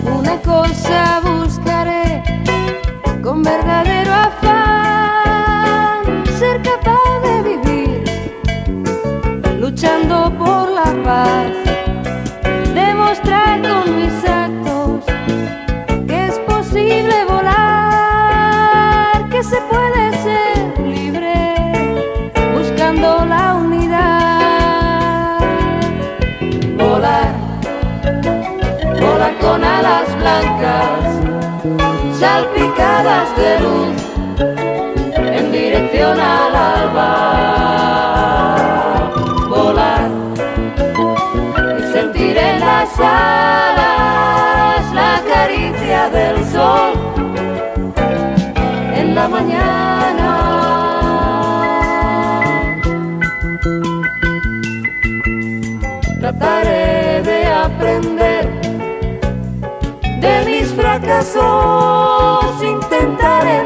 Una cosa buscaré con verdadero afán, ser capaz de vivir luchando por la paz, demostrar con mis actos que es posible volar, que se puede ser libre buscando la unidad. Volar, volar con alas blancas salpicadas de luz en dirección al alba. Volar y sentir en las alas la caricia del sol en la mañana. Trataré de aprender de mis fracasos, intentaré